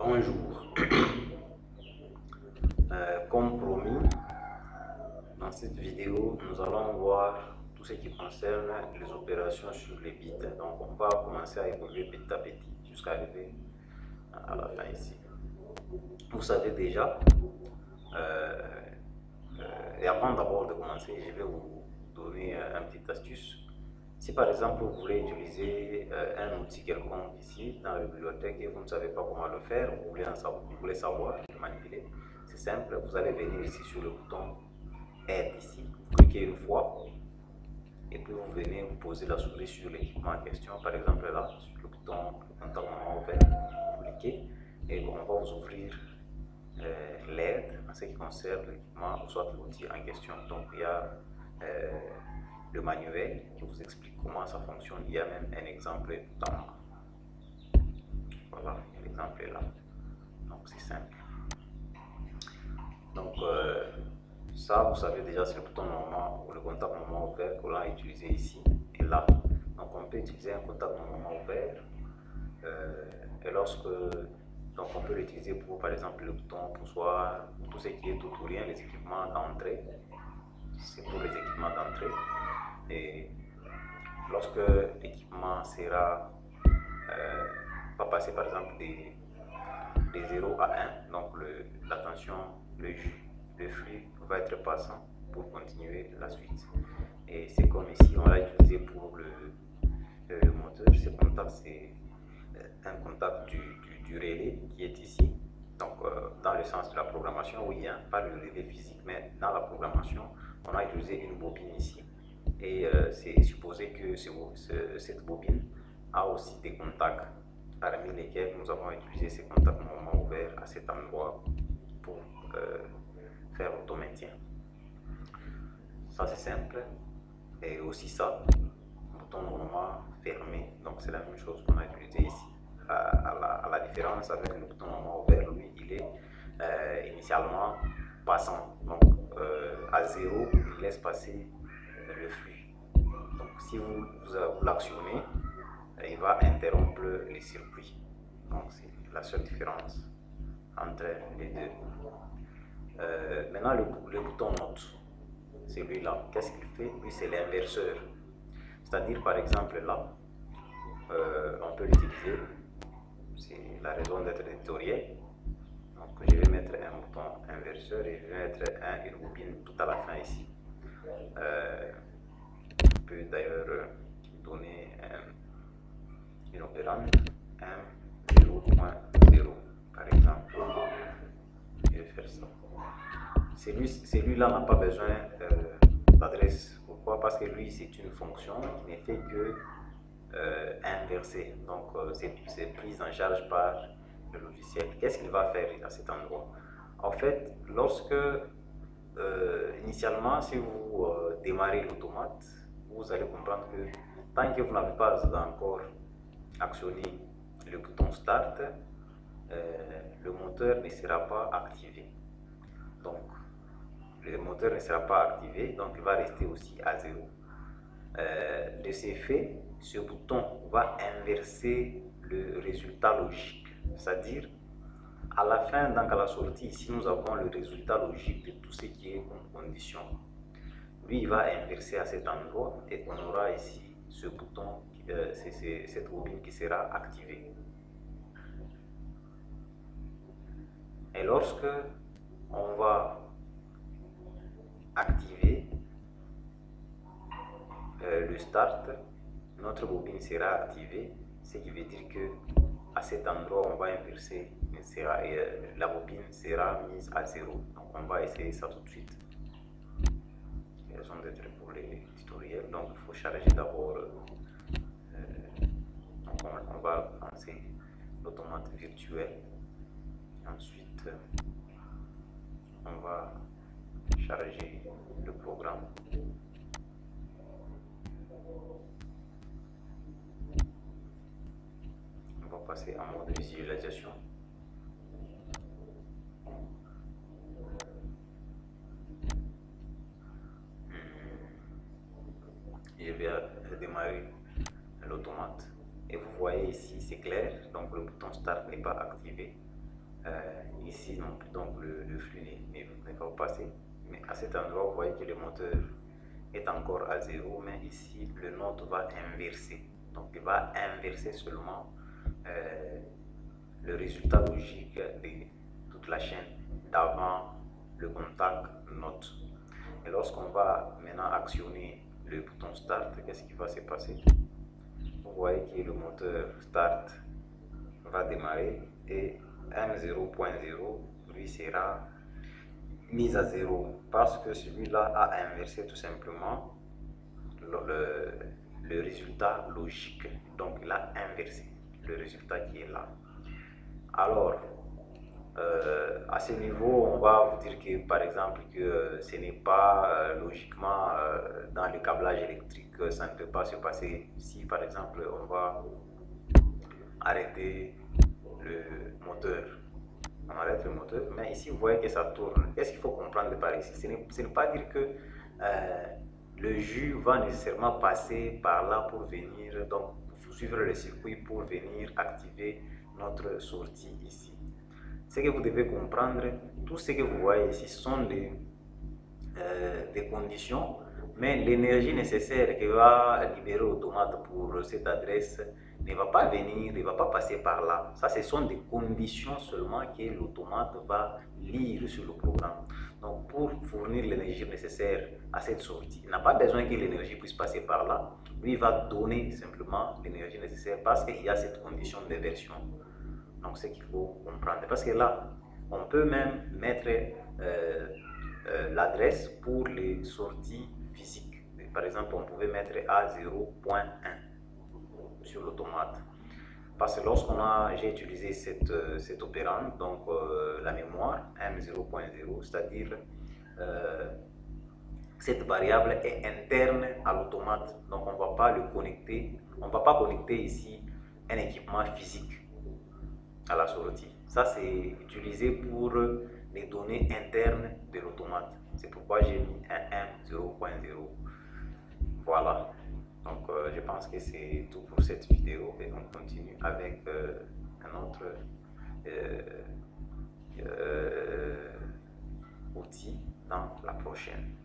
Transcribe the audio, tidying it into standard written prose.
Bonjour. Comme promis, dans cette vidéo, nous allons voir tout ce qui concerne les opérations sur les bits. Donc, on va commencer à évoluer petit à petit jusqu'à arriver à la fin ici. Vous savez déjà, et avant d'abord de commencer, je vais vous donner un petit astuce. Si par exemple vous voulez utiliser un outil quelconque ici dans la bibliothèque et vous ne savez pas comment le faire, vous voulez savoir le manipuler, c'est simple, vous allez venir ici sur le bouton Aide ici, vous cliquez une fois et puis vous venez vous poser la souris sur l'équipement en question, par exemple là, sur le bouton contact moment ouvert, vous cliquez et on va vous ouvrir l'aide en ce qui concerne l'équipement ou soit l'outil en question. Donc il y a le manuel qui vous explique comment ça fonctionne. Il y a même un exemple tout en bas. Voilà, l'exemple est là. Donc c'est simple. Donc ça, vous savez déjà, c'est le bouton moment ou le contact moment ouvert que l'on a utilisé ici et là. Donc on peut utiliser un contact moment ouvert et lorsque donc on peut l'utiliser pour par exemple le bouton poussoir, tout ce qui est tout ou rien, les équipements d'entrée. C'est pour les équipements d'entrée. Et lorsque l'équipement sera va passer par exemple des 0 à 1, donc la tension, le flux va être passant pour continuer la suite. Et c'est comme ici, on l'a utilisé pour le moteur. Ce contact, c'est un contact du relais qui est ici. Donc, dans le sens de la programmation, oui, hein, pas le relais physique, mais dans la programmation, on a utilisé une bobine ici. Et c'est supposé que cette bobine a aussi des contacts, parmi lesquels nous avons utilisé ces contacts moment ouverts à cet endroit pour faire l'auto-maintien. Ça, c'est simple. Et aussi ça, bouton moment fermé. Donc, c'est la même chose qu'on a utilisé ici. À la différence avec le bouton moment ouvert, lui, il est initialement passant. Donc, à 0, il laisse passer le flux. Donc, si vous l'actionnez, il va interrompre les circuits. Donc, c'est la seule différence entre les deux. Maintenant, le bouton note, celui-là, qu'est-ce qu'il fait? Lui, c'est l'inverseur. C'est-à-dire, par exemple, là, on peut l'utiliser. C'est la raison d'être éditoriale. Donc, je vais mettre un bouton inverseur et je vais mettre une bobine tout à la fin ici. On peut d'ailleurs donner une opérande 1,0.0 par exemple. Je vais faire ça. Celui-là n'a pas besoin d'adresse. Pourquoi? Parce que lui, c'est une fonction qui n'est fait que inverser. Donc, c'est pris en charge par le logiciel. Qu'est-ce qu'il va faire à cet endroit? En fait, lorsque initialement, si vous démarrez l'automate, vous allez comprendre que tant que vous n'avez pas encore actionné le bouton Start, le moteur ne sera pas activé. Donc, le moteur ne sera pas activé, donc il va rester aussi à 0. De ce fait, ce bouton va inverser le résultat logique, c'est-à-dire à la fin, donc à la sortie, ici nous avons le résultat logique de tout ce qui est comme condition. Lui, il va inverser à cet endroit et on aura ici ce bouton, cette bobine qui sera activée. Et lorsque on va activer le start, notre bobine sera activée, ce qui veut dire que à cet endroit on va inverser, la bobine sera mise à 0. Donc on va essayer ça tout de suite. Raison d'être pour les tutoriels, donc il faut charger d'abord. On va lancer l'automate virtuel. Ensuite, on va charger le programme. On va passer en mode visualisation. Je vais démarrer l'automate. Et vous voyez ici, c'est clair, donc le bouton Start n'est pas activé. Ici non plus, donc le flux ne va pas passer. Mais à cet endroit, vous voyez que le moteur est encore à 0, mais ici, le node va inverser. Donc, il va inverser seulement le résultat logique de toute la chaîne d'avant le contact node. Et lorsqu'on va maintenant actionner le bouton Start, qu'est-ce qui va se passer? Vous voyez que le moteur Start va démarrer et M0.0 lui sera mis à 0 parce que celui-là a inversé tout simplement le résultat logique. Donc il a inversé le résultat qui est là. Alors, à ce niveau, on va vous dire que par exemple que ce n'est pas logiquement dans le câblage électrique, ça ne peut pas se passer. Si par exemple on va arrêter le moteur, on arrête le moteur, mais ici vous voyez que ça tourne. Qu'est-ce qu'il faut comprendre par ici? Ce n'est pas dire que le jus va nécessairement passer par là pour venir, donc suivre le circuit pour venir activer notre sortie ici. Ce que vous devez comprendre, tout ce que vous voyez ici sont des conditions, mais l'énergie nécessaire que va libérer l'automate pour cette adresse ne va pas venir, ne va pas passer par là. Ça, ce sont des conditions seulement que l'automate va lire sur le programme. Donc, pour fournir l'énergie nécessaire à cette sortie, il n'a pas besoin que l'énergie puisse passer par là. Lui, il va donner simplement l'énergie nécessaire parce qu'il y a cette condition d'inversion. Donc, c'est qu'il faut comprendre. Parce que là, on peut même mettre l'adresse pour les sorties physiques. Par exemple, on pouvait mettre A0.1 sur l'automate. Parce que j'ai utilisé cette opérande, donc la mémoire M0.0, c'est-à-dire cette variable est interne à l'automate. Donc on ne va pas le connecter, on ne va pas connecter ici un équipement physique à la sortie. Ça, c'est utilisé pour les données internes de l'automate. C'est pourquoi j'ai mis un M0.0. Voilà. Donc, je pense que c'est tout pour cette vidéo et on continue avec un autre outil dans la prochaine.